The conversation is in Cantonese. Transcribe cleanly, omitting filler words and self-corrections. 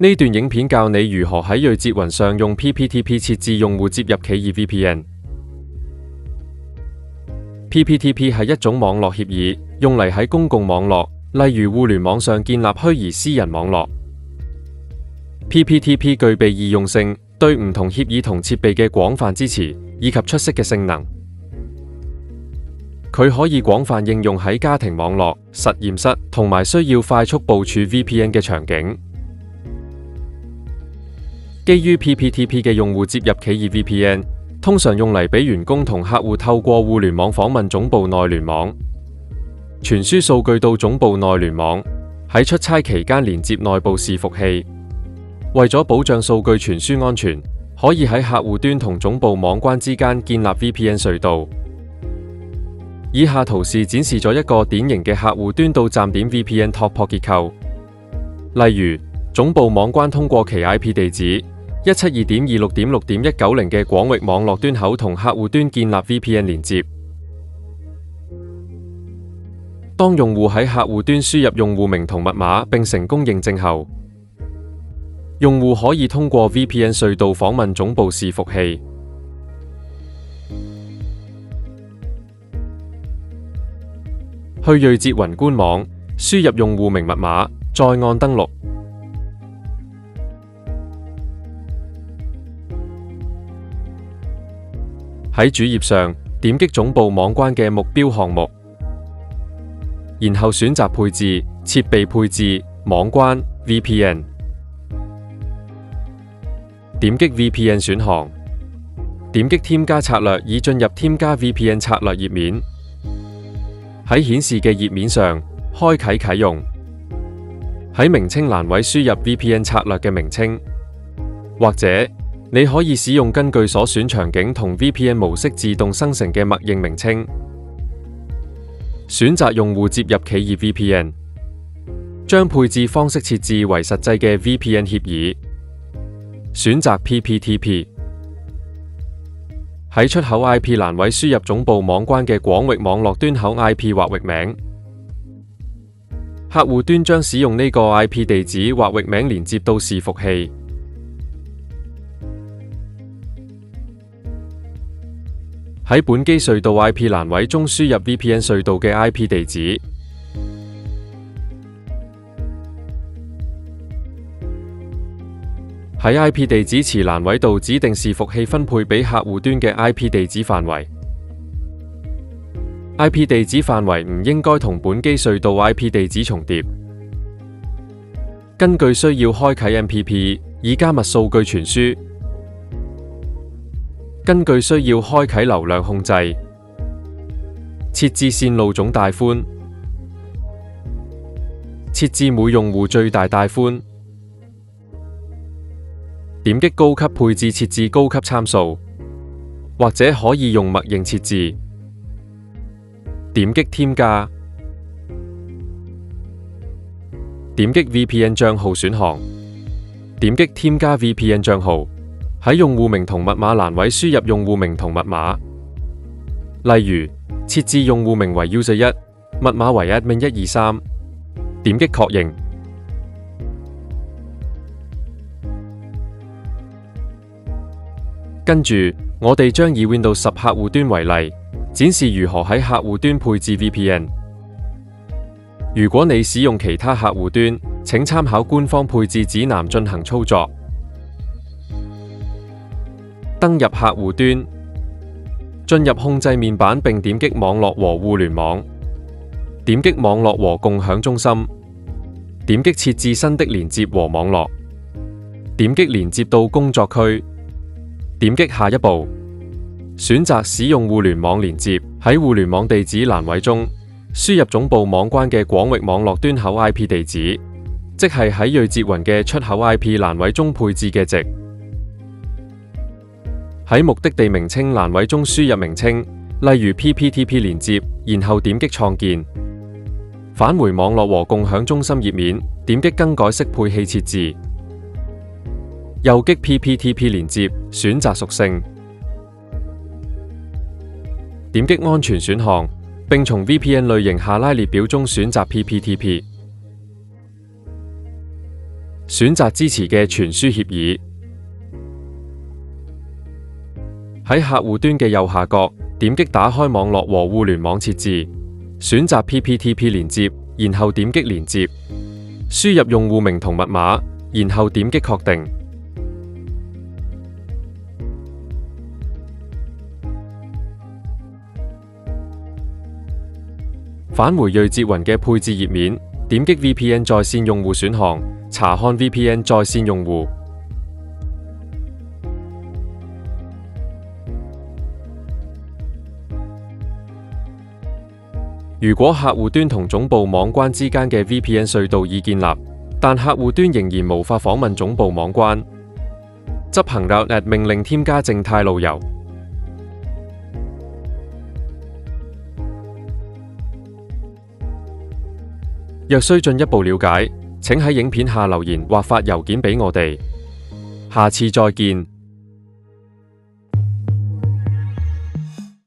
呢段影片教你如何喺睿捷雲上用 PPTP 設置用戶接入企業 VPN。PPTP 係一種網絡協議，用嚟喺公共網絡，例如互聯網上建立虛擬私人網絡。PPTP 具備易用性，對唔同協議同設備嘅廣泛支持，以及出色嘅性能。佢可以廣泛應用喺家庭網絡、實驗室同埋需要快速部署 VPN 嘅場景。基於 PPTP 嘅用戶接入企業 VPN， 通常用嚟俾員工同客戶透過互聯網訪問總部內聯網，傳輸數據到總部內聯網，喺出差期間連接內部伺服器。為咗保障數據傳輸安全，可以喺客戶端同總部網關之間建立 VPN 隧道。以下圖示展示咗一個典型嘅客戶端到站點 VPN 拓撲結構，例如總部網關通過其 IP 地址 172.26.6.190 嘅廣域網絡端口同客戶端建立 VPN 連接。當用戶喺客戶端輸入用戶名同密碼並成功認證後，用戶可以通過 VPN 隧道訪問總部伺服器。去睿捷雲官網，輸入用戶名密碼，再按登錄。喺主頁上，點擊總部網關嘅目標項目，然後選擇配置、設備配置、網關、VPN。點擊 VPN 選項，點擊添加策略以進入添加 VPN 策略頁面。喺顯示嘅頁面上，開啟啟用。喺名稱欄位輸入 VPN 策略嘅名稱，或者你可以使用根據所選場景同 VPN 模式自動生成嘅默認名稱。選擇用戶接入企業 VPN， 將配置方式設置為實際嘅 VPN 協議。選擇 PPTP。喺出口 IP 欄位輸入總部網關嘅廣域網絡端口 IP 或域名，客戶端將使用呢個 IP 地址或域名連接到伺服器。喺本機隧道 IP 欄位中輸入 VPN 隧道嘅 IP 地址。喺 IP 地址詞欄位度指定伺服器分配俾客戶端嘅 IP 地址範圍。IP 地址範圍唔應該同本機隧道 IP 地址重疊。根據需要開啟 MPP 以加密數據傳輸。根據需要開啟流量控制。設置線路總帶寬。設置每用戶最大帶寬。點擊高級配置設置高級參數，或者可以用默認設置。點擊添加。點擊 VPN 帳號選項。點擊添加 VPN 帳號，喺用戶名同密碼欄位輸入用戶名同密碼。例如，設置用戶名為 user1， 密碼為admin123。點擊確認。跟住，我哋將以 Windows 10客戶端為例，展示如何喺客戶端配置 VPN。如果你使用其他客戶端，請參考官方配置指南進行操作。登入客戶端，進入控制面板並點擊網絡和互聯網，點擊網絡和共享中心，點擊設置新的連接和網絡，點擊連接到工作區。點擊下一步，選擇使用互聯網連接，喺互聯網地址欄位中輸入總部網關嘅廣域網絡端口 IP 地址，即係喺睿捷雲嘅出口 IP 欄位中配置嘅值。喺目的地名稱欄位中輸入名稱，例如 PPTP 連接，然後點擊創建。返回網絡和共享中心頁面，點擊更改適配器設置。右擊 PPTP 連接，選擇屬性，點擊安全選項，並從 VPN 類型下拉列表中選擇 PPTP。選擇支持嘅傳輸協議。喺客戶端嘅右下角，點擊打開網絡和互聯網設置，選擇 PPTP 連接，然後點擊連接，輸入用戶名同密碼，然後點擊確定。返回睿捷雲嘅配置頁面，點擊 VPN 在線用戶選項，查看 VPN 在線用戶。如果客戶端同總部網關之間嘅 VPN 隧道已建立，但客戶端仍然無法訪問總部網關，執行 route@ 命令添加靜態路由。若需進一步了解，請喺影片下留言或發郵件俾我哋。下次再見。